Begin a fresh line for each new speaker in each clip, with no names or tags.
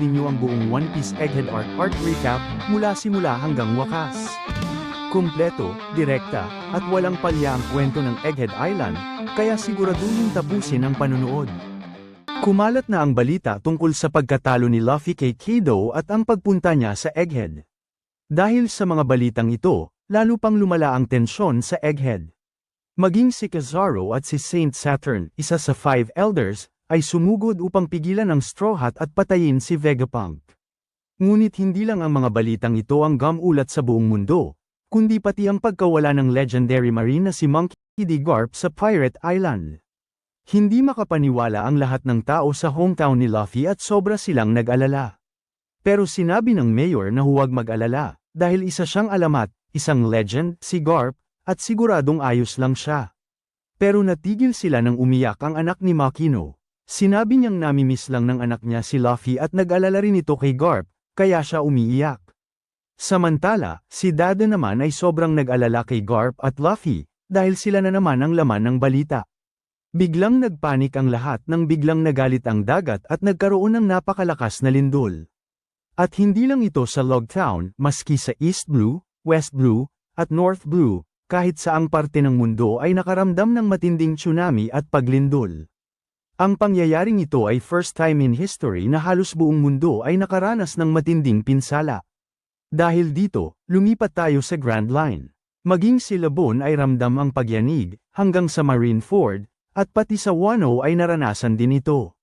ninyo ang buong One Piece Egghead Arc recap mula simula hanggang wakas. Kumpleto, direkta, at walang palya ang kwento ng Egghead Island, kaya siguraduhin tapusin ang panunood. Kumalat na ang balita tungkol sa pagkatalo ni Luffy kay Kaido at ang pagpunta niya sa Egghead. Dahil sa mga balitang ito, lalo pang lumala ang tensyon sa Egghead. Maging si Kizaru at si Saint Saturn, isa sa 5 elders, ay sumugod upang pigilan ang Straw Hat at patayin si Vegapunk. Ngunit hindi lang ang mga balitang ito ang gumulat sa buong mundo, kundi pati ang pagkawala ng legendary marine na si Monkey D. Garp sa Pirate Island. Hindi makapaniwala ang lahat ng tao sa hometown ni Luffy at sobra silang nag-alala. Pero sinabi ng mayor na huwag mag-alala, dahil isa siyang alamat, isang legend, si Garp, at siguradong ayos lang siya. Pero natigil sila nang umiyak ang anak ni Makino. Sinabi niyang namimiss lang ng anak niya si Luffy at nag-alala rin ito kay Garp, kaya siya umiiyak. Samantala, si Dada naman ay sobrang nag-alala kay Garp at Luffy, dahil sila na naman ang laman ng balita. Biglang nagpanik ang lahat nang biglang nagalit ang dagat at nagkaroon ng napakalakas na lindol. At hindi lang ito sa Log Town, maski sa East Blue, West Blue, at North Blue, kahit saang parte ng mundo ay nakaramdam ng matinding tsunami at paglindol. Ang pangyayaring ito ay first time in history na halos buong mundo ay nakaranas ng matinding pinsala. Dahil dito, lumipat tayo sa Grand Line. Maging si Labon ay ramdam ang pagyanig, hanggang sa Marineford, at pati sa Wano ay naranasan din ito.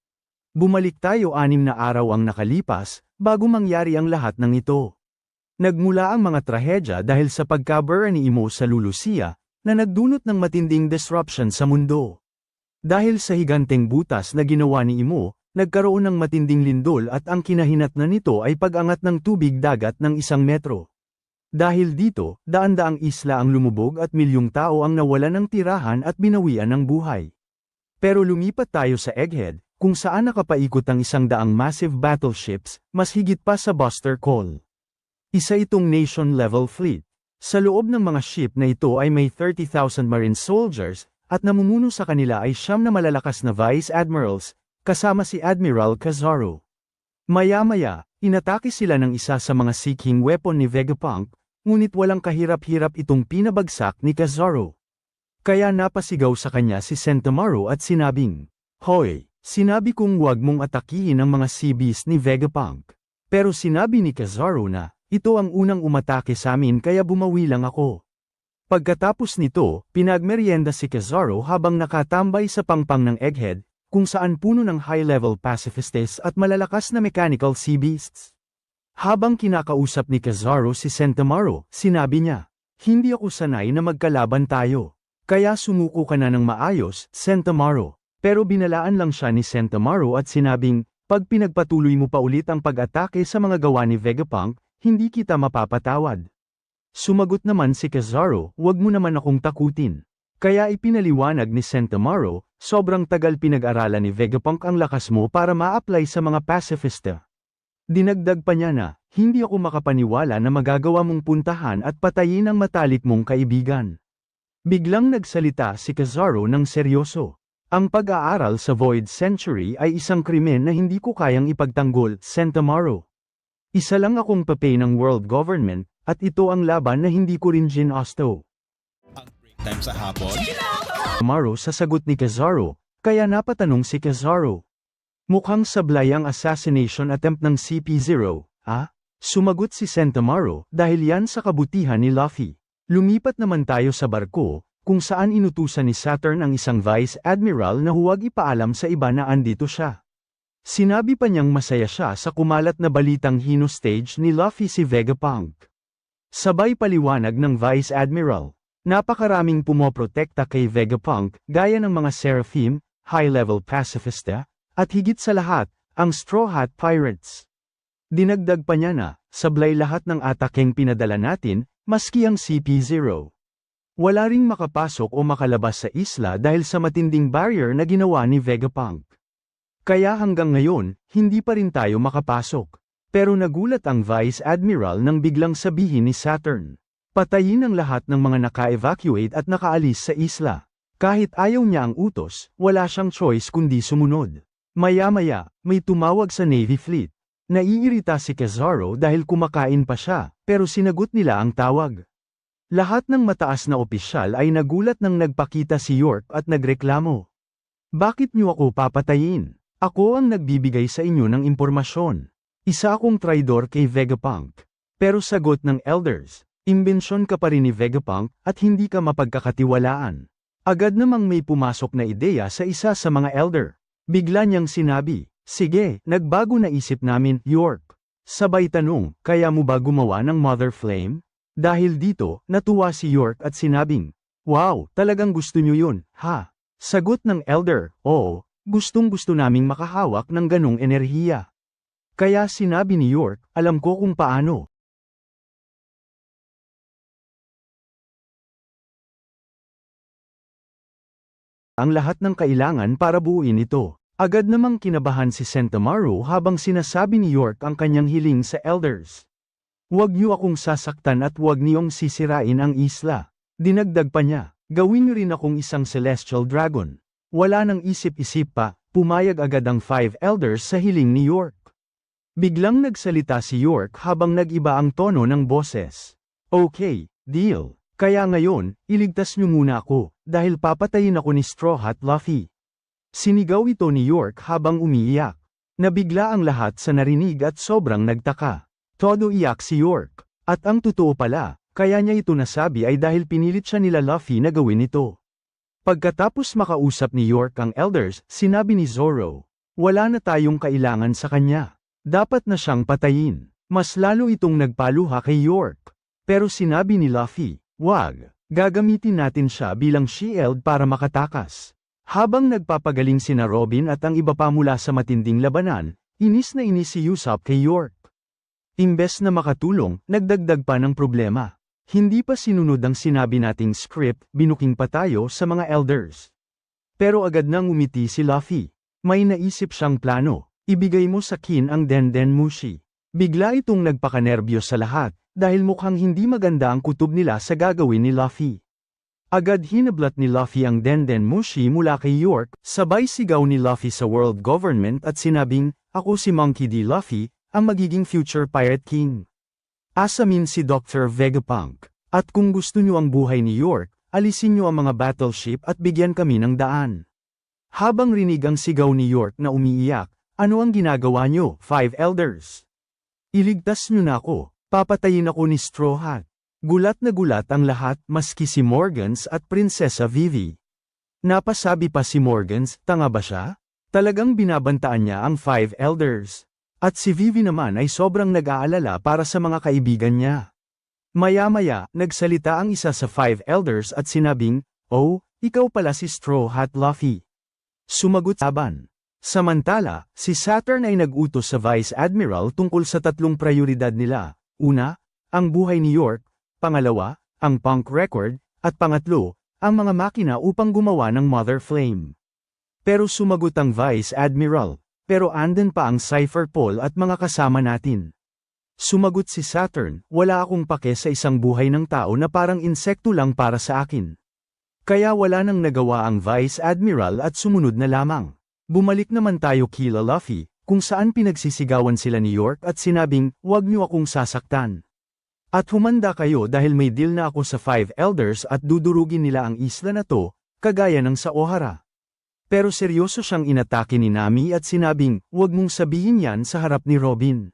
Bumalik tayo 6 na araw ang nakalipas, bago mangyari ang lahat ng ito. Nagmula ang mga trahedya dahil sa pagkabura ni Imo sa Lulusia, na nagdulot ng matinding disruption sa mundo. Dahil sa higanteng butas na ginawa ni Imo, nagkaroon ng matinding lindol at ang kinahinatnan nito ay pag-angat ng tubig dagat ng 1 metro. Dahil dito, daan-daang isla ang lumubog at milyong tao ang nawalan ng tirahan at binawian ng buhay. Pero lumipat tayo sa Egghead, kung saan nakapaikot ang 100 massive battleships, mas higit pa sa Buster Call. Isa itong nation-level fleet. Sa loob ng mga ship na ito ay may 30,000 marine soldiers, at namumuno sa kanila ay 9 na malalakas na vice admirals, kasama si Admiral Kizaru. Maya-maya, inatake sila ng isa sa mga seeking weapon ni Vegapunk, ngunit walang kahirap-hirap itong pinabagsak ni Kizaru. Kaya napasigaw sa kanya si Sentomaru at sinabing, "Hoy, sinabi kong huwag mong atakihin ang mga sea beast ni Vegapunk." Pero sinabi ni Kizaru na, "Ito ang unang umatake sa amin kaya bumawi lang ako." Pagkatapos nito, pinagmeryenda si Kizaru habang nakatambay sa pangpang ng Egghead, kung saan puno ng high-level pacifistes at malalakas na mechanical sea beasts. Habang kinakausap ni Kizaru si Sentomaru, sinabi niya, "Hindi ako sanay na magkalaban tayo. Kaya sumuko ka na ng maayos, Sentomaru." Pero binalaan lang siya ni Sentomaru at sinabing, "Pag pinagpatuloy mo pa ulit ang pag-atake sa mga gawa ni Vegapunk, hindi kita mapapatawad." Sumagot naman si Kizaru, "Huwag mo naman akong takutin." Kaya ipinaliwanag ni Sentomaru, "Sobrang tagal pinag-aralan ni Vegapunk ang lakas mo para ma-apply sa mga pacifista." Dinagdag pa niya na, "Hindi ako makapaniwala na magagawa mong puntahan at patayin ang matalik mong kaibigan." Biglang nagsalita si Kizaru ng seryoso. "Ang pag-aaral sa Void Century ay isang krimen na hindi ko kayang ipagtanggol, Sentomaru. Isa lang akong papay ng world government, at ito ang laban na hindi ko rin ginusto."
Ang break time sa hapon.
Sentomaru sa sagot ni Kizaru, kaya napatanong si Kizaru. "Mukhang sablay ang assassination attempt ng CP0, ah?" Sumagot si Sentomaru, "Dahil yan sa kabutihan ni Luffy." Lumipat naman tayo sa barko, kung saan inutusan ni Saturn ang isang vice admiral na huwag ipaalam sa iba na andito siya. Sinabi pa niyang masaya siya sa kumalat na balitang hino-stage ni Luffy si Vegapunk. Sabay paliwanag ng vice admiral, napakaraming pumoprotekta kay Vegapunk, gaya ng mga Seraphim, high-level pacifista, at higit sa lahat, ang Straw Hat Pirates. Dinagdag pa niya na, sablay lahat ng atakeng pinadala natin, maski ang CP0. Wala ring makapasok o makalabas sa isla dahil sa matinding barrier na ginawa ni Vegapunk. Kaya hanggang ngayon, hindi pa rin tayo makapasok. Pero nagulat ang Vice Admiral nang biglang sabihin ni Saturn, "Patayin ang lahat ng mga naka-evacuate at nakaalis sa isla." Kahit ayaw niya ang utos, wala siyang choice kundi sumunod. Maya-maya, may tumawag sa Navy Fleet. Naiirita si Kizaru dahil kumakain pa siya, pero sinagot nila ang tawag. Lahat ng mataas na opisyal ay nagulat nang nagpakita si York at nagreklamo. Bakit niyo ako papatayin? Ako ang nagbibigay sa inyo ng impormasyon. Isa akong traidor kay Vegapunk. Pero sagot ng elders, imbensyon ka pa rin ni Vegapunk at hindi ka mapagkakatiwalaan. Agad namang may pumasok na ideya sa isa sa mga elder. Bigla niyang sinabi, sige, nagbago na isip namin, York. Sabay tanong, kaya mo ba gumawa ng Mother Flame? Dahil dito, natuwa si York at sinabing, wow, talagang gusto niyo yun, ha? Sagot ng elder, oo, gustong-gusto naming makahawak ng ganong enerhiya. Kaya sinabi ni York, alam ko kung paano. Ang lahat ng kailangan para buuin ito. Agad namang kinabahan si Sentomaru habang sinasabi ni York ang kanyang hiling sa elders. Huwag niyo akong sasaktan at huwag niyong sisirain ang isla. Dinagdag pa niya, gawin niyo rin akong isang celestial dragon. Wala nang isip-isip pa, pumayag agad ang 5 elders sa hiling ni York. Biglang nagsalita si York habang nag-iba ang tono ng boses. Okay, deal. Kaya ngayon, iligtas niyo muna ako, dahil papatayin ako ni Straw Hat Luffy. Sinigaw ito ni York habang umiiyak. Nabigla ang lahat sa narinig at sobrang nagtaka. Todo iyak si York. At ang totoo pala, kaya niya ito nasabi ay dahil pinilit siya nila Luffy na gawin ito. Pagkatapos makausap ni York ang elders, sinabi ni Zoro, wala na tayong kailangan sa kanya. Dapat na siyang patayin. Mas lalo itong nagpaluha kay York. Pero sinabi ni Luffy, wag, gagamitin natin siya bilang shield para makatakas. Habang nagpapagaling sina Robin at ang iba pa mula sa matinding labanan, inis na inis si Usopp kay York. Imbes na makatulong, nagdagdag pa ng problema. Hindi pa sinunod ang sinabi nating script, binuking pa tayo sa mga elders. Pero agad nang umiti si Luffy. May naisip siyang plano, ibigay mo sa Kin ang Denden Mushi. Bigla itong nagpakanerbiyos sa lahat, dahil mukhang hindi maganda ang kutob nila sa gagawin ni Luffy. Agad hinablat ni Luffy ang Denden Mushi mula kay York, sabay sigaw ni Luffy sa world government at sinabing, ako si Monkey D. Luffy, ang magiging future Pirate King. Asamin si Dr. Vegapunk. At kung gusto niyo ang buhay ni York, alisin niyo ang mga battleship at bigyan kami ng daan. Habang rinig ang sigaw ni York na umiiyak, ano ang ginagawa niyo, 5 elders? Iligtas niyo na ako. Papatayin ako ni Straw Hat. Gulat na gulat ang lahat maski si Morgans at Prinsesa Vivi. Napasabi pa si Morgans, tanga ba siya? Talagang binabantaan niya ang 5 elders. At si Vivi naman ay sobrang nag-aalala para sa mga kaibigan niya. Maya-maya, nagsalita ang isa sa 5 elders at sinabing, oh, ikaw pala si Straw Hat Luffy. Sumagot Saban. Samantala, si Saturn ay nag-utos sa Vice Admiral tungkol sa 3 prioridad nila. Una, ang buhay ni York, pangalawa, ang punk record, at pangatlo, ang mga makina upang gumawa ng Mother Flame. Pero sumagot ang Vice Admiral, pero andun pa ang Cypher Paul at mga kasama natin. Sumagot si Saturn, wala akong pake sa isang buhay ng tao na parang insekto lang para sa akin. Kaya wala nang nagawa ang Vice Admiral at sumunod na lamang. Bumalik naman tayo kila Luffy, kung saan pinagsisigawan sila ni York at sinabing, wag niyo akong sasaktan. At humanda kayo dahil may deal na ako sa 5 elders at dudurugin nila ang isla na to, kagaya ng sa Ohara. Pero seryoso siyang inatake ni Nami at sinabing, wag mong sabihin yan sa harap ni Robin.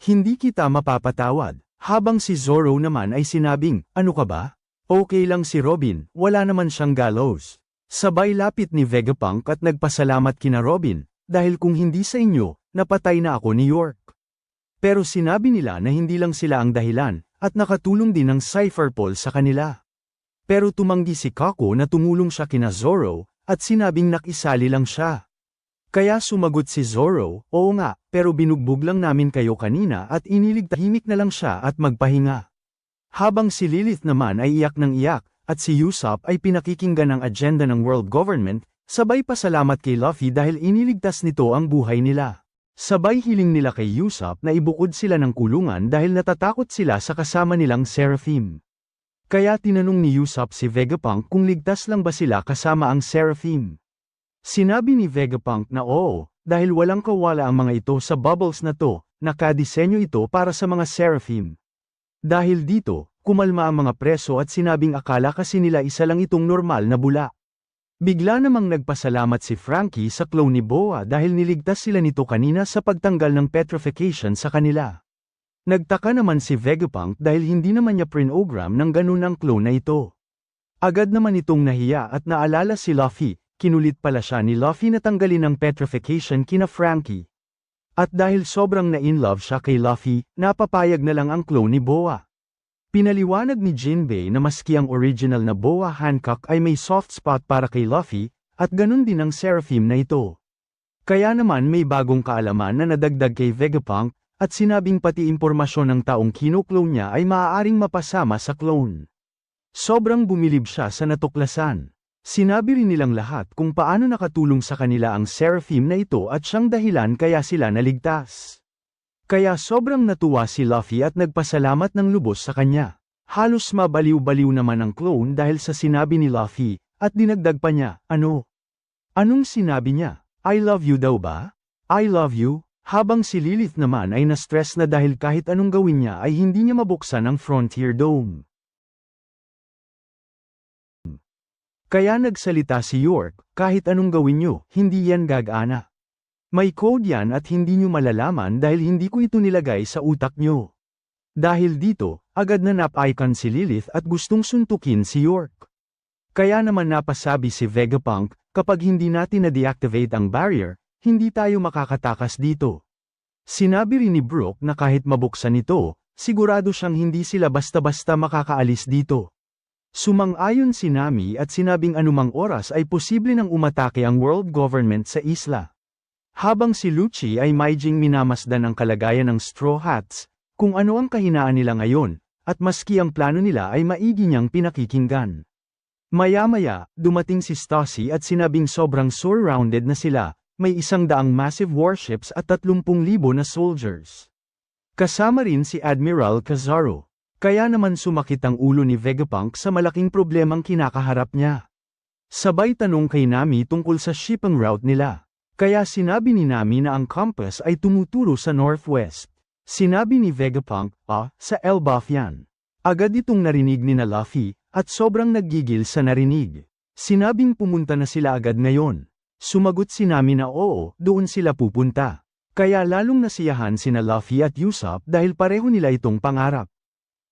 Hindi kita mapapatawad. Habang si Zoro naman ay sinabing, ano ka ba? Okay lang si Robin, wala naman siyang gallows. Sabay lapit ni Vegapunk at nagpasalamat kina Robin, dahil kung hindi sa inyo, napatay na ako ni York. Pero sinabi nila na hindi lang sila ang dahilan, at nakatulong din ang Cypher Paul sa kanila. Pero tumanggi si Kako na tumulong siya kina Zoro, at sinabing nakisali lang siya. Kaya sumagot si Zoro, oo nga, pero binugbog lang namin kayo kanina at iniligtahimik na lang siya at magpahinga. Habang si Lilith naman ay iyak ng iyak, at si Usopp ay pinakikinggan ang agenda ng world government, sabay pasalamat kay Luffy dahil iniligtas nito ang buhay nila. Sabay hiling nila kay Usopp na ibukod sila ng kulungan dahil natatakot sila sa kasama nilang Seraphim. Kaya tinanong ni Usopp si Vegapunk kung ligtas lang ba sila kasama ang Seraphim. Sinabi ni Vegapunk na oo, dahil walang kawala ang mga ito sa bubbles na to, nakadisenyo ito para sa mga seraphim. Dahil dito, kumalma ang mga preso at sinabing akala kasi nila isa lang itong normal na bula. Bigla namang nagpasalamat si Frankie sa clone ni Boa dahil niligtas sila nito kanina sa pagtanggal ng petrification sa kanila. Nagtaka naman si Vegapunk dahil hindi naman niya prinogram ng ganun ang clone na ito. Agad naman itong nahiya at naalala si Luffy, kinulit pala siya ni Luffy na tanggalin ang petrification kina Frankie. At dahil sobrang na-inlove siya kay Luffy, napapayag na lang ang clone ni Boa. Pinaliwanag ni Jinbei na maski ang original na Boa Hancock ay may soft spot para kay Luffy, at ganun din ang Seraphim na ito. Kaya naman may bagong kaalaman na nadagdag kay Vegapunk, at sinabing pati impormasyon ng taong kino-clone niya ay maaaring mapasama sa clone. Sobrang bumilib siya sa natuklasan. Sinabi rin nilang lahat kung paano nakatulong sa kanila ang Seraphim na ito at siyang dahilan kaya sila naligtas. Kaya sobrang natuwa si Luffy at nagpasalamat ng lubos sa kanya. Halos mabaliw-baliw naman ang clone dahil sa sinabi ni Luffy, at dinagdag pa niya, ano? Anong sinabi niya? I love you daw ba? I love you? Habang si Lilith naman ay na-stress na dahil kahit anong gawin niya ay hindi niya mabuksan ang Frontier Dome. Kaya nagsalita si York, kahit anong gawin niyo, hindi yan gagana. May code yan at hindi niyo malalaman dahil hindi ko ito nilagay sa utak niyo. Dahil dito, agad na nap-icon si Lilith at gustong suntukin si York. Kaya naman napasabi si Vegapunk, kapag hindi natin na-deactivate ang barrier, hindi tayo makakatakas dito. Sinabi rin ni Brook na kahit mabuksan ito, sigurado siyang hindi sila basta-basta makakaalis dito. Sumang-ayon si Nami at sinabing anumang oras ay posible nang umatake ang world government sa isla. Habang si Lucci ay maijing minamasdan ang kalagayan ng Straw Hats, kung ano ang kahinaan nila ngayon, at maski ang plano nila ay maigi niyang pinakikinggan. Maya-maya, dumating si Stacy at sinabing sobrang surrounded na sila, may 100 massive warships at 30,000 na soldiers. Kasama rin si Admiral Kizaru. Kaya naman sumakit ang ulo ni Vegapunk sa malaking problemang kinakaharap niya. Sabay tanong kay Nami tungkol sa shipping route nila. Kaya sinabi ni Nami na ang compass ay tumuturo sa northwest. Sinabi ni Vegapunk, sa Elbaf yan. Agad itong narinig ni na Luffy, at sobrang naggigil sa narinig. Sinabing pumunta na sila agad ngayon. Sumagot si Nami na oo, doon sila pupunta. Kaya lalong nasiyahan sina Luffy at Usopp dahil pareho nila itong pangarap.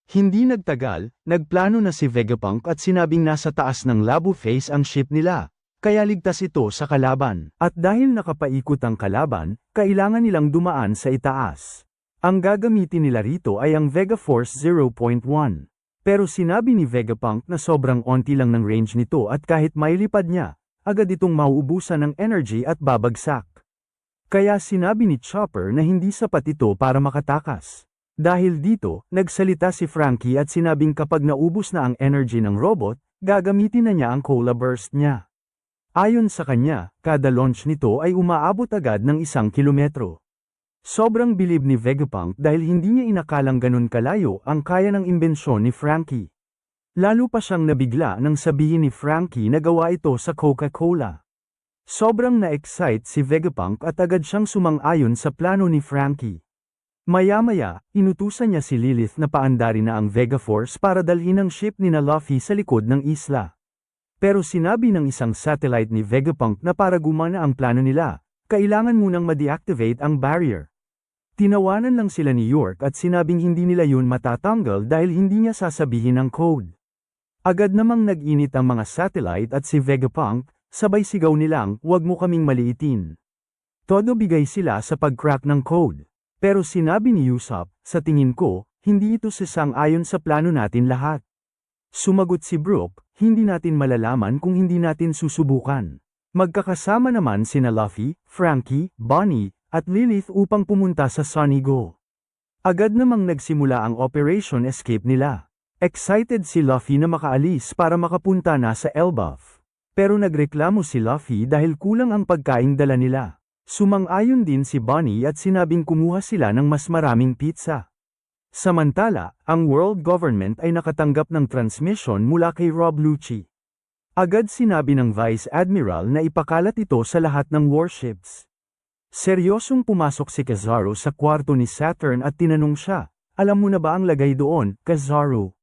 Hindi nagtagal, nagplano na si Vegapunk at sinabing nasa taas ng Labu Face ang ship nila, kaya ligtas ito sa kalaban. At dahil nakapaikot ang kalaban, kailangan nilang dumaan sa itaas. Ang gagamitin nila rito ay ang Vega Force 0.1. Pero sinabi ni Vegapunk na sobrang onti lang ng range nito at kahit mailipad niya, agad itong mauubusan ng energy at babagsak. Kaya sinabi ni Chopper na hindi sapat ito para makatakas. Dahil dito, nagsalita si Frankie at sinabing kapag naubos na ang energy ng robot, gagamitin na niya ang Cola Burst niya. Ayon sa kanya, kada launch nito ay umaabot agad ng 1 kilometro. Sobrang bilib ni Vegapunk dahil hindi niya inakalang ganun kalayo ang kaya ng imbensyon ni Frankie. Lalo pa siyang nabigla nang sabihin ni Frankie na gawa ito sa Coca-Cola. Sobrang na-excite si Vegapunk at agad siyang sumang-ayon sa plano ni Frankie. Maya-maya, inutusan niya si Lilith na paandarin na ang Vega Force para dalhin ang ship ni na Luffy sa likod ng isla. Pero sinabi ng isang satellite ni Vegapunk na para gumana ang plano nila, kailangan munang ma-deactivate ang barrier. Tinawanan lang sila ni York at sinabing hindi nila yun matatanggal dahil hindi niya sasabihin ang code. Agad namang nag-init ang mga satellite at si Vegapunk, sabay sigaw nilang, "Huwag mo kaming maliitin." Todo bigay sila sa pag-crack ng code. Pero sinabi ni Usopp, sa tingin ko, hindi ito sasang-ayon sa plano natin lahat. Sumagot si Brook, hindi natin malalaman kung hindi natin susubukan. Magkakasama naman sina Luffy, Frankie, Bonnie, at Lilith upang pumunta sa Sunny Go. Agad namang nagsimula ang Operation Escape nila. Excited si Luffy na makaalis para makapunta na sa Elbaf. Pero nagreklamo si Luffy dahil kulang ang pagkaing dala nila. Sumang-ayon din si Bonnie at sinabing kumuha sila ng mas maraming pizza. Samantala, ang world government ay nakatanggap ng transmission mula kay Rob Lucci. Agad sinabi ng Vice Admiral na ipakalat ito sa lahat ng warships. Seryosong pumasok si Kizaru sa kwarto ni Saturn at tinanong siya, "Alam mo na ba ang lagay doon, Kizaru?"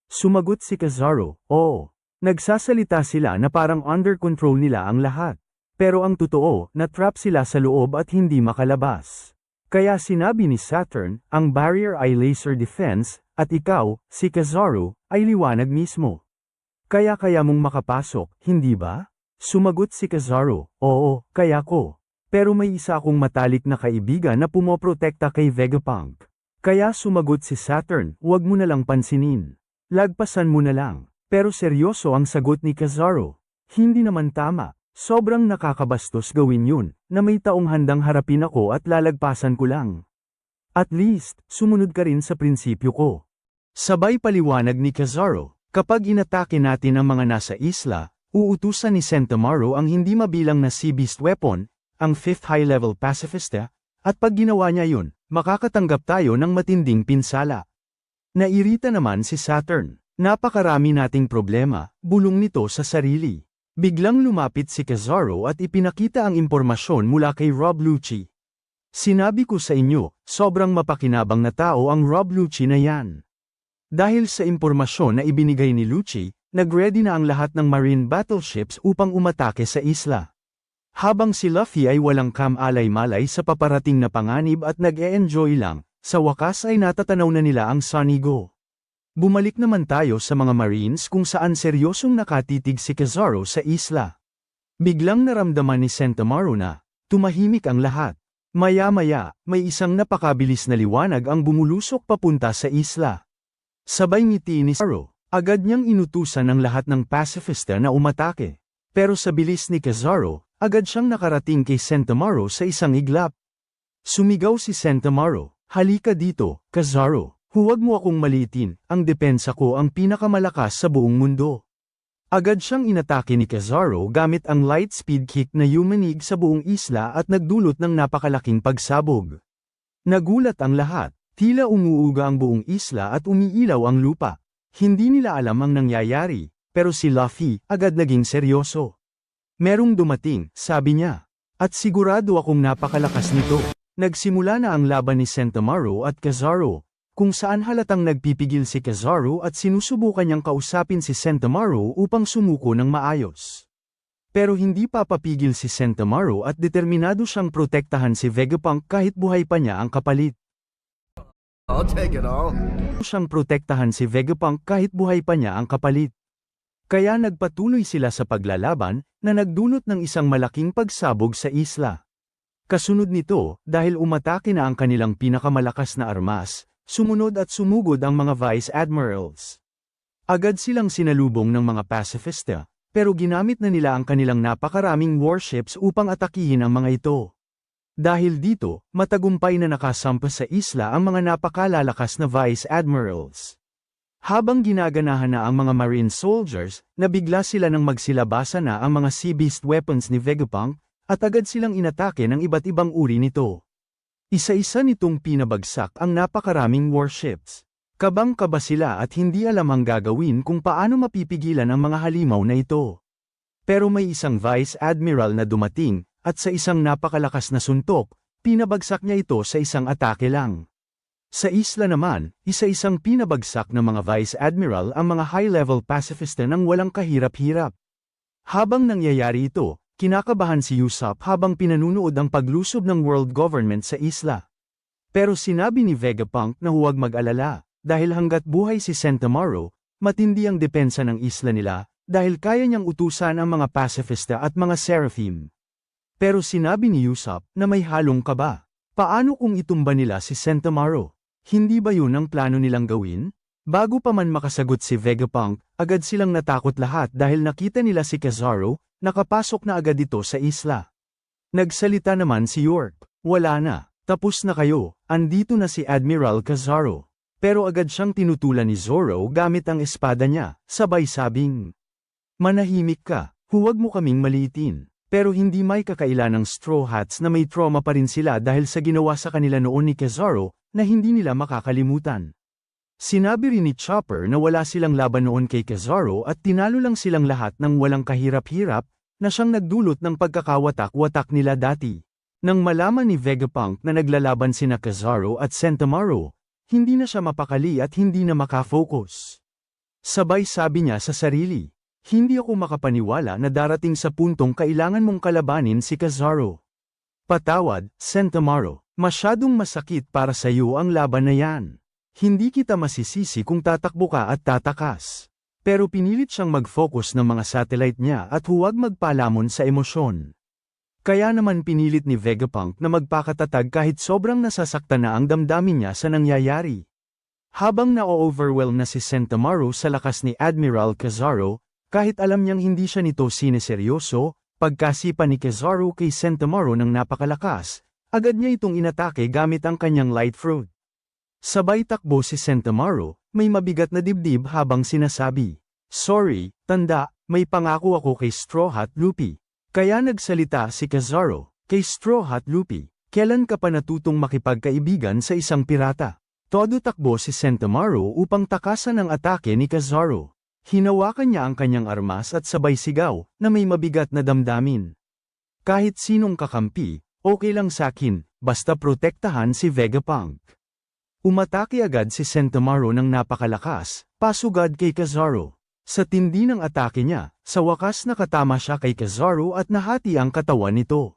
Sumagot si Kizaru, "Oo." Nagsasalita sila na parang under control nila ang lahat. Pero ang totoo, na-trap sila sa loob at hindi makalabas. Kaya sinabi ni Saturn, ang barrier ay laser defense, at ikaw, si Kizaru, ay liwanag mismo. Kaya mong makapasok, hindi ba? Sumagot si Kizaru, "Oo, kaya ko. Pero may isa akong matalik na kaibigan na pumoprotekta kay Vegapunk." Kaya sumagot si Saturn, "Huwag mo na lang pansinin. Lagpasan mo na lang." Pero seryoso ang sagot ni Kizaru. Hindi naman tama. Sobrang nakakabastos gawin yun, na may taong handang harapin ako at lalagpasan ko lang. At least, sumunod ka rin sa prinsipyo ko. Sabay paliwanag ni Kizaru, kapag inatake natin ang mga nasa isla, uutusan ni Sentomaru ang hindi mabilang na Sea Beast weapon, ang 5th high-level pacifista, at pag ginawa niya yun, makakatanggap tayo ng matinding pinsala. Nairita naman si Saturn. Napakarami nating problema, bulong nito sa sarili. Biglang lumapit si Kizaru at ipinakita ang impormasyon mula kay Rob Lucci. "Sinabi ko sa inyo, sobrang mapakinabang na tao ang Rob Lucci na yan." Dahil sa impormasyon na ibinigay ni Lucci, nag-ready na ang lahat ng marine battleships upang umatake sa isla. Habang si Luffy ay walang kam-alay-malay sa paparating na panganib at nag-e-enjoy lang, sa wakas ay natatanaw na nila ang Sunny Go. Bumalik naman tayo sa mga Marines kung saan seryosong nakatitig si Kizaru sa isla. Biglang naramdaman ni Sentomaru na, tumahimik ang lahat. Maya-maya, may isang napakabilis na liwanag ang bumulusok papunta sa isla. Sabay ngiti ni Kizaru, agad niyang inutusan ang lahat ng pacifista na umatake. Pero sa bilis ni Kizaru, agad siyang nakarating kay Sentomaru sa isang iglap. Sumigaw si Sentomaru, "Halika dito, Kizaru. Huwag mo akong maliitin, ang depensa ko ang pinakamalakas sa buong mundo." Agad siyang inatake ni Kizaru gamit ang light speed kick na yumanig sa buong isla at nagdulot ng napakalaking pagsabog. Nagulat ang lahat, tila umuuga ang buong isla at umiilaw ang lupa. Hindi nila alam ang nangyayari, pero si Luffy agad naging seryoso. "Merong dumating," sabi niya. "At sigurado akong napakalakas nito." Nagsimula na ang laban ni Sentomaru at Kizaru, kung saan halatang nagpipigil si Kizaru at sinusubukan niyang kausapin si Sentomaru upang sumuko ng maayos. Pero hindi papapigil si Sentomaru at determinado siyang protektahan si Vegapunk kahit buhay pa niya ang kapalit.
I'll take it all.
Siyang protektahan si Vegapunk kahit buhay pa niya ang kapalit. Kaya nagpatuloy sila sa paglalaban, na nagdulot ng isang malaking pagsabog sa isla. Kasunod nito, dahil umatake na ang kanilang pinakamalakas na armas, sumunod at sumugod ang mga Vice Admirals. Agad silang sinalubong ng mga pacifista, pero ginamit na nila ang kanilang napakaraming warships upang atakihin ang mga ito. Dahil dito, matagumpay na nakasampas sa isla ang mga napakalalakas na Vice Admirals. Habang ginaganahan na ang mga Marine soldiers, nabigla sila nang magsilabasa na ang mga Sea Beast weapons ni Vegapunk, at agad silang inatake ng iba't ibang uri nito. Isa-isa nitong pinabagsak ang napakaraming warships. Kabang-kaba sila at hindi alam ang gagawin kung paano mapipigilan ang mga halimaw na ito. Pero may isang Vice Admiral na dumating, at sa isang napakalakas na suntok, pinabagsak niya ito sa isang atake lang. Sa isla naman, isa-isang pinabagsak ng mga Vice Admiral ang mga high-level pacifista ng walang kahirap-hirap. Habang nangyayari ito, kinakabahan si Usopp habang pinanunood ang paglusob ng world government sa isla. Pero sinabi ni Vegapunk na huwag mag-alala, dahil hanggat buhay si Sentomaru, matindi ang depensa ng isla nila, dahil kaya niyang utusan ang mga pacifista at mga seraphim. Pero sinabi ni Usopp na may halong kaba. Paano kung itumba nila si Sentomaru? Hindi ba yun ang plano nilang gawin? Bago pa man makasagot si Vegapunk, agad silang natakot lahat dahil nakita nila si Kizaru, nakapasok na agad ito sa isla. Nagsalita naman si York, "Wala na, tapos na kayo, andito na si Admiral Kizaru." Pero agad siyang tinutulan ni Zoro gamit ang espada niya, sabay sabing, "Manahimik ka, huwag mo kaming maliitin." Pero hindi may kakaila ng Straw Hats na may trauma pa rin sila dahil sa ginawa sa kanila noon ni Kizaru, na hindi nila makakalimutan. Sinabi rin ni Chopper na wala silang laban noon kay Kizaru at tinalo lang silang lahat ng walang kahirap-hirap, na siyang nagdulot ng pagkakawatak-watak nila dati. Nang malaman ni Vegapunk na naglalaban sina Kizaru at Sentomaru, hindi na siya mapakali at hindi na makafocus. Sabay sabi niya sa sarili, hindi ako makapaniwala na darating sa puntong kailangan mong kalabanin si Kizaru. Patawad, Sentomaru, masyadong masakit para sa iyo ang laban na yan. Hindi kita masisisi kung tatakbo ka at tatakas. Pero pinilit siyang mag-focus ng mga satellite niya at huwag magpalamon sa emosyon. Kaya naman pinilit ni Vegapunk na magpakatatag kahit sobrang nasasaktan na ang damdamin niya sa nangyayari. Habang na-overwhelm na si Sentomaru sa lakas ni Admiral Kizaru, kahit alam niyang hindi siya nito sineseryoso, pagkasipa ni Kizaru kay Sentomaru ng napakalakas, agad niya itong inatake gamit ang kanyang light fruit. Sabay takbo si Sentomaru, may mabigat na dibdib habang sinasabi, "Sorry, tanda, may pangako ako kay Straw Hat Luffy." Kaya nagsalita si Kizaru, "Kay Straw Hat Luffy, kailan ka pa natutong makipagkaibigan sa isang pirata?" Todo takbo si Sentomaru upang takasan ang atake ni Kizaru. Hinawakan niya ang kanyang armas at sabay sigaw na may mabigat na damdamin. "Kahit sinong kakampi, okay lang sakin, basta protektahan si Vegapunk." Umatake agad si Sentomaru ng napakalakas, pasugad kay Kizaru. Sa tindi ng atake niya, sa wakas nakatama siya kay Kizaru at nahati ang katawan nito.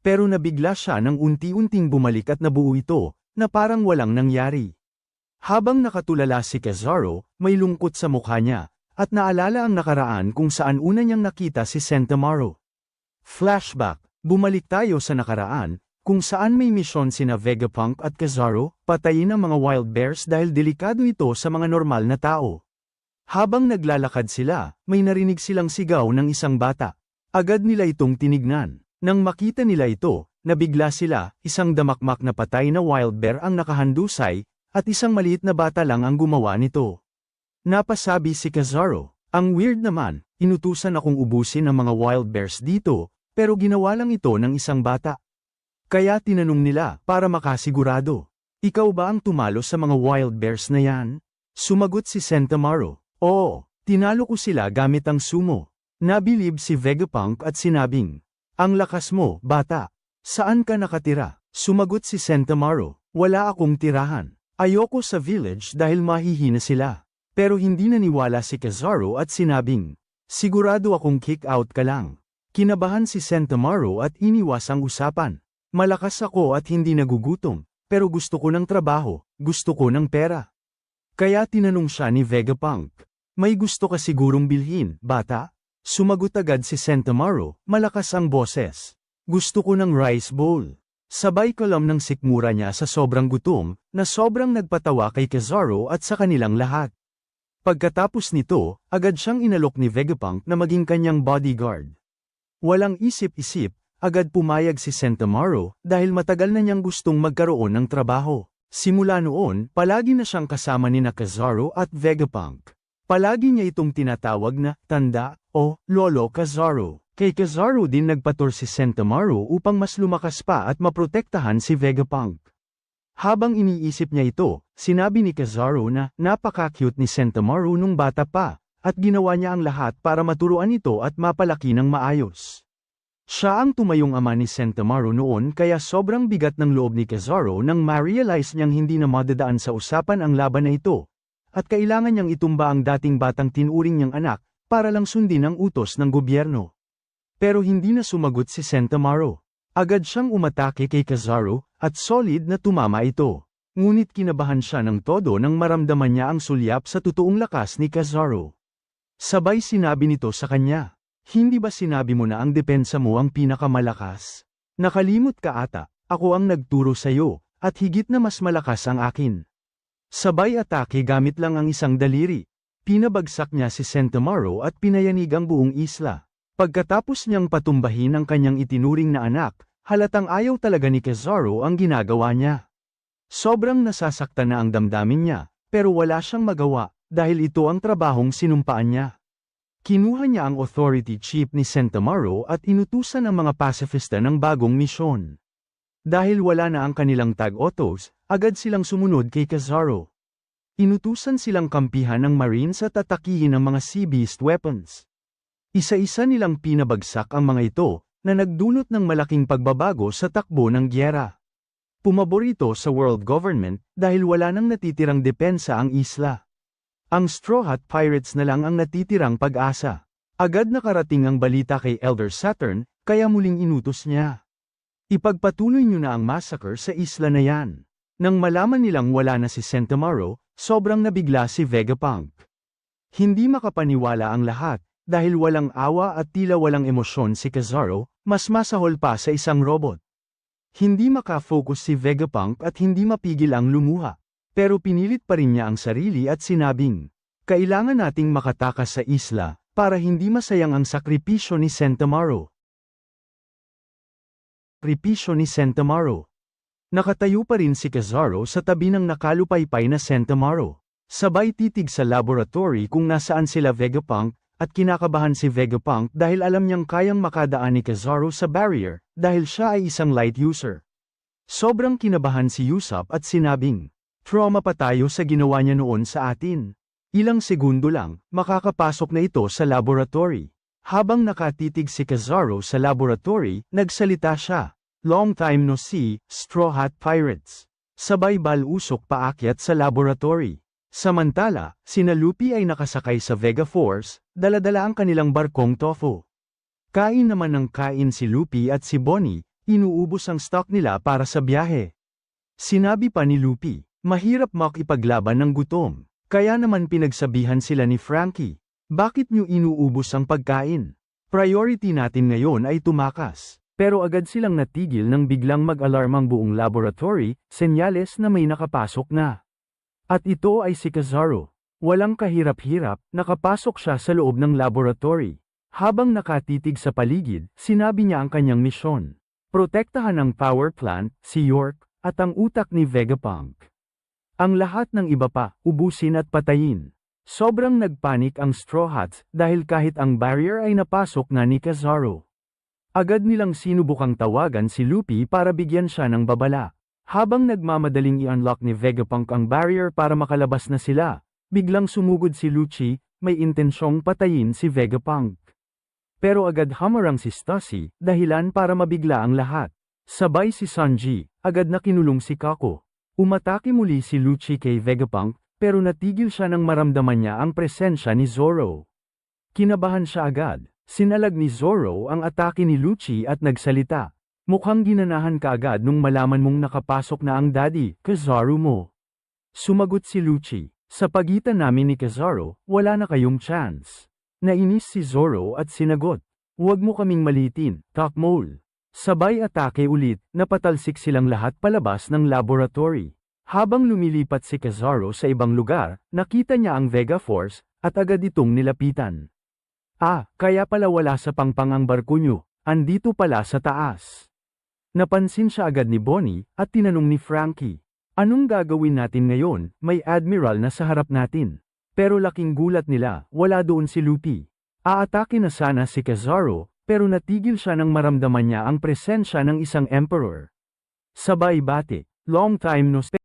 Pero nabigla siya nang unti-unting bumalik at nabuo ito, na parang walang nangyari. Habang nakatulala si Kizaru, may lungkot sa mukha niya, at naalala ang nakaraan kung saan una niyang nakita si Sentomaru. Flashback, bumalik tayo sa nakaraan, kung saan may misyon sina Vegapunk at Kizaru, patayin ang mga wild bears dahil delikado ito sa mga normal na tao. Habang naglalakad sila, may narinig silang sigaw ng isang bata. Agad nila itong tinignan. Nang makita nila ito, nabigla sila, isang damakmak na patay na wild bear ang nakahandusay, at isang maliit na bata lang ang gumawa nito. Napasabi si Kizaru, "Ang weird naman, inutusan akong ubusin ang mga wild bears dito, pero ginawa lang ito ng isang bata." Kaya tinanong nila para makasigurado, "Ikaw ba ang tumalo sa mga wild bears na yan?" Sumagot si Sentomaru, "Oo, tinalo ko sila gamit ang sumo." Nabilib si Vegapunk at sinabing, "Ang lakas mo, bata. Saan ka nakatira?" Sumagot si Sentomaru, "Wala akong tirahan. Ayoko sa village dahil mahihina sila." Pero hindi naniwala si Kizaru at sinabing, "Sigurado akong kick out ka lang." Kinabahan si Sentomaru at iniwas ang usapan. "Malakas ako at hindi nagugutom, pero gusto ko ng trabaho, gusto ko ng pera." Kaya tinanong siya ni Vegapunk, "May gusto ka sigurong bilhin, bata?" Sumagot agad si Sentomaru, malakas ang boses. "Gusto ko ng rice bowl." Sabay kalam ng sikmura niya sa sobrang gutom, na sobrang nagpatawa kay Kizaru at sa kanilang lahat. Pagkatapos nito, agad siyang inalok ni Vegapunk na maging kanyang bodyguard. Walang isip-isip, agad pumayag si Sentomaru dahil matagal na niyang gustong magkaroon ng trabaho. Simula noon, palagi na siyang kasama ni Kizaru at Vegapunk. Palagi niya itong tinatawag na tanda o Lolo Kizaru. Kay Kizaru din nagpatur si Sentomaru upang mas lumakas pa at maprotektahan si Vegapunk. Habang iniisip niya ito, sinabi ni Kizaru na napaka-cute ni Sentomaru nung bata pa, at ginawa niya ang lahat para maturuan ito at mapalaki ng maayos. Siya ang tumayong ama ni Sentomaru noon kaya sobrang bigat ng loob ni Kizaru nang ma-realize niyang hindi na madadaan sa usapan ang laban na ito, at kailangan niyang itumba ang dating batang tinuring niyang anak, para lang sundin ang utos ng gobyerno. Pero hindi na sumagot si Sentomaru. Agad siyang umatake kay Kizaru, at solid na tumama ito. Ngunit kinabahan siya ng todo nang maramdaman niya ang sulyap sa totoong lakas ni Kizaru. Sabay sinabi nito sa kanya, "Hindi ba sinabi mo na ang depensa mo ang pinakamalakas? Nakalimot ka ata, ako ang nagturo sa'yo, at higit na mas malakas ang akin." Sabay atake gamit lang ang isang daliri. Pinabagsak niya si Sentomaru at pinayanig ang buong isla. Pagkatapos niyang patumbahin ang kanyang itinuring na anak, halatang ayaw talaga ni Kizaru ang ginagawa niya. Sobrang nasasaktan na ang damdamin niya, pero wala siyang magawa, dahil ito ang trabahong sinumpaan niya. Kinuha niya ang authority chip ni Sentomaru at inutusan ang mga pasifista ng bagong misyon. Dahil wala na ang kanilang tag-autos, agad silang sumunod kay Kizaru. Inutusan silang kampihan ng Marines at atakihin ang mga Sea Beast weapons. Isa-isa nilang pinabagsak ang mga ito, na nagdulot ng malaking pagbabago sa takbo ng gyera. Pumabor ito sa world government dahil wala nang natitirang depensa ang isla. Ang Straw Hat Pirates na lang ang natitirang pag-asa. Agad nakarating ang balita kay Elder Saturn, kaya muling inutos niya. Ipagpatuloy niyo na ang massacre sa isla na yan. Nang malaman nilang wala na si Centamaro, sobrang nabigla si Vegapunk. Hindi makapaniwala ang lahat, dahil walang awa at tila walang emosyon si Kizaru, mas masahol pa sa isang robot. Hindi makafocus si Vegapunk at hindi mapigil ang lumuha. Pero pinilit pa rin niya ang sarili at sinabing, kailangan nating makatakas sa isla, para hindi masayang ang sakripisyo ni Centamaro. Sakripisyo ni Centamaro. Nakatayo pa rin si Kizaru sa tabi ng nakalupaypay na Centamaro. Sabay titig sa laboratory kung nasaan sila Vegapunk, at kinakabahan si Vegapunk dahil alam niyang kayang makadaan ni Kizaru sa barrier, dahil siya ay isang light user. Sobrang kinabahan si Usopp at sinabing, trauma pa tayo sa ginawa niya noon sa atin. Ilang segundo lang, makakapasok na ito sa laboratory. Habang nakatitig si Kizaru sa laboratory, nagsalita siya. Long time no see, Straw Hat Pirates. Sabay balusok paakyat sa laboratory. Samantala, sina Luffy ay nakasakay sa Vega Force, dala-dala ang kanilang barkong Tofu. Kain naman ng kain si Luffy at si Bonnie, inuubos ang stock nila para sa biyahe. Sinabi pa ni Luffy, mahirap makipaglaban ng gutom, kaya naman pinagsabihan sila ni Frankie, bakit niyo inuubos ang pagkain? Priority natin ngayon ay tumakas. Pero agad silang natigil nang biglang mag-alarm ang buong laboratory, senyales na may nakapasok na. At ito ay si Kizaru. Walang kahirap-hirap, nakapasok siya sa loob ng laboratory. Habang nakatitig sa paligid, sinabi niya ang kanyang misyon. Protektahan ang power plant, si York, at ang utak ni Vegapunk. Ang lahat ng iba pa, ubusin at patayin. Sobrang nagpanik ang Straw Hats dahil kahit ang barrier ay napasok na ni Kizaru. Agad nilang sinubukang tawagan si Luffy para bigyan siya ng babala. Habang nagmamadaling i-unlock ni Vegapunk ang barrier para makalabas na sila, biglang sumugod si Lucci, may intensyong patayin si Vegapunk. Pero agad hamarang si Stussy, dahilan para mabigla ang lahat. Sabay si Sanji, agad na kinulong si Kako. Umatake muli si Lucci kay Vegapunk, pero natigil siya nang maramdaman niya ang presensya ni Zoro. Kinabahan siya agad, sinalag ni Zoro ang atake ni Lucci at nagsalita. Mukhang ginanahan ka agad nung malaman mong nakapasok na ang daddy, Kizaru mo. Sumagot si Lucci, sa pagitan namin ni Kizaru, wala na kayong chance. Nainis si Zoro at sinagot, huwag mo kaming malitin, Takmol. Sabay atake ulit, napatalsik silang lahat palabas ng laboratory. Habang lumilipat si Kizaru sa ibang lugar, nakita niya ang Vega Force, at agad itong nilapitan. Ah, kaya pala wala sa pangpang ang barko nyo, andito pala sa taas. Napansin siya agad ni Bonnie, at tinanong ni Frankie, anong gagawin natin ngayon, may admiral na sa harap natin. Pero laking gulat nila, wala doon si Luffy. Aatake na sana si Kizaru, pero natigil siya nang maramdaman niya ang presensya ng isang emperor. Sabay bate, long time no